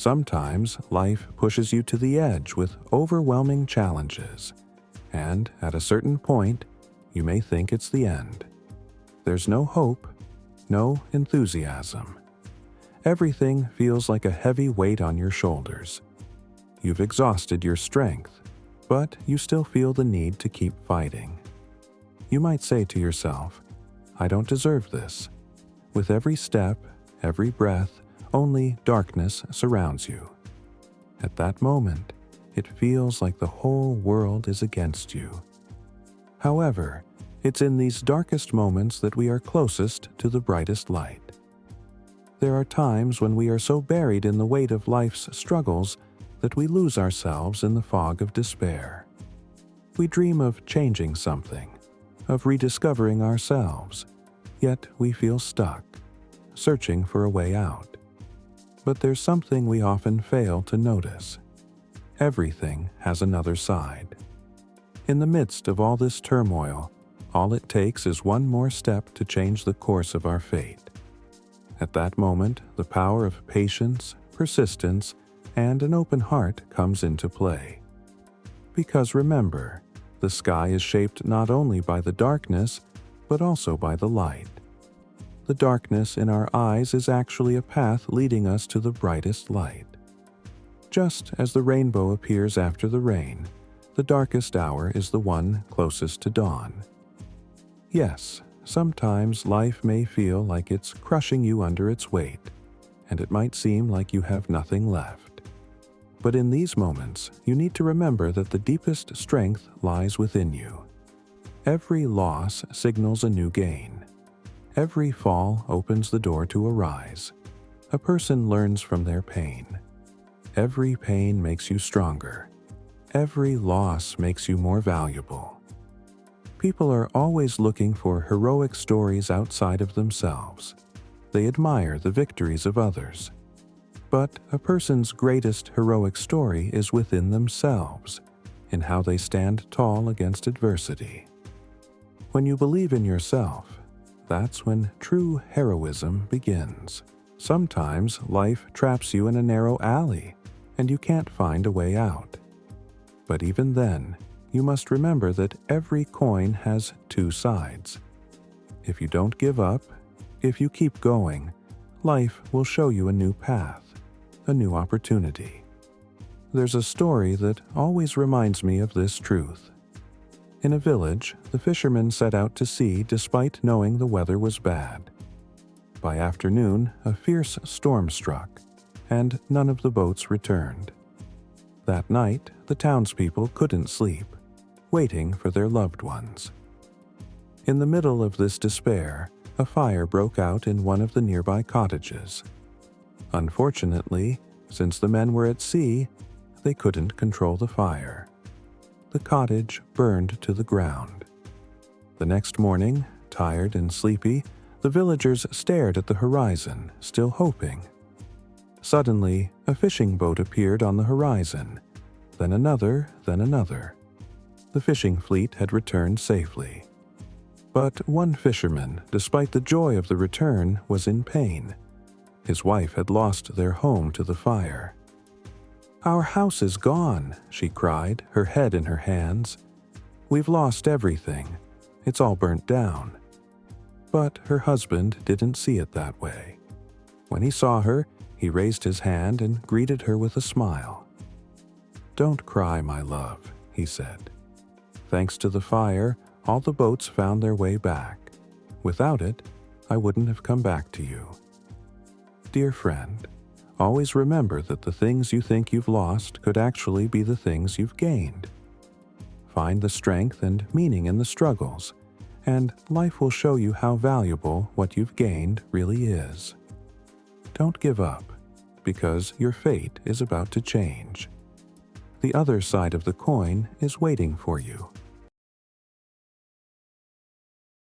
Sometimes life pushes you to the edge with overwhelming challenges, and at a certain point, you may think it's the end. There's no hope, no enthusiasm. Everything feels like a heavy weight on your shoulders. You've exhausted your strength, but you still feel the need to keep fighting. You might say to yourself, "I don't deserve this." With every step, every breath, only darkness surrounds you. At that moment, it feels like the whole world is against you. However, it's in these darkest moments that we are closest to the brightest light. There are times when we are so buried in the weight of life's struggles that we lose ourselves in the fog of despair. We dream of changing something, of rediscovering ourselves, yet we feel stuck, searching for a way out. But there's something we often fail to notice. Everything has another side. In the midst of all this turmoil, all it takes is one more step to change the course of our fate. At that moment, the power of patience, persistence, and an open heart comes into play. Because remember, the sky is shaped not only by the darkness, but also by the light. The darkness in our eyes is actually a path leading us to the brightest light. Just as the rainbow appears after the rain, the darkest hour is the one closest to dawn. Yes, sometimes life may feel like it's crushing you under its weight, and it might seem like you have nothing left. But in these moments, you need to remember that the deepest strength lies within you. Every loss signals a new gain. Every fall opens the door to a rise. A person learns from their pain. Every pain makes you stronger. Every loss makes you more valuable. People are always looking for heroic stories outside of themselves. They admire the victories of others. But a person's greatest heroic story is within themselves, in how they stand tall against adversity. When you believe in yourself, that's when true heroism begins. Sometimes life traps you in a narrow alley, and you can't find a way out. But even then, you must remember that every coin has two sides. If you don't give up, if you keep going, life will show you a new path, a new opportunity. There's a story that always reminds me of this truth. In a village, the fishermen set out to sea despite knowing the weather was bad. By afternoon, a fierce storm struck, and none of the boats returned. That night, the townspeople couldn't sleep, waiting for their loved ones. In the middle of this despair, a fire broke out in one of the nearby cottages. Unfortunately, since the men were at sea, they couldn't control the fire. The cottage burned to the ground. The next morning, tired and sleepy, the villagers stared at the horizon, still hoping. Suddenly, a fishing boat appeared on the horizon, then another, then another. The fishing fleet had returned safely. But one fisherman, despite the joy of the return, was in pain. His wife had lost their home to the fire. "Our house is gone," she cried, her head in her hands. "We've lost everything. It's all burnt down." But her husband didn't see it that way. When he saw her, he raised his hand and greeted her with a smile. "Don't cry, my love," he said. "Thanks to the fire, all the boats found their way back. Without it, I wouldn't have come back to you." Dear friend, always remember that the things you think you've lost could actually be the things you've gained. Find the strength and meaning in the struggles, and life will show you how valuable what you've gained really is. Don't give up, because your fate is about to change. The other side of the coin is waiting for you.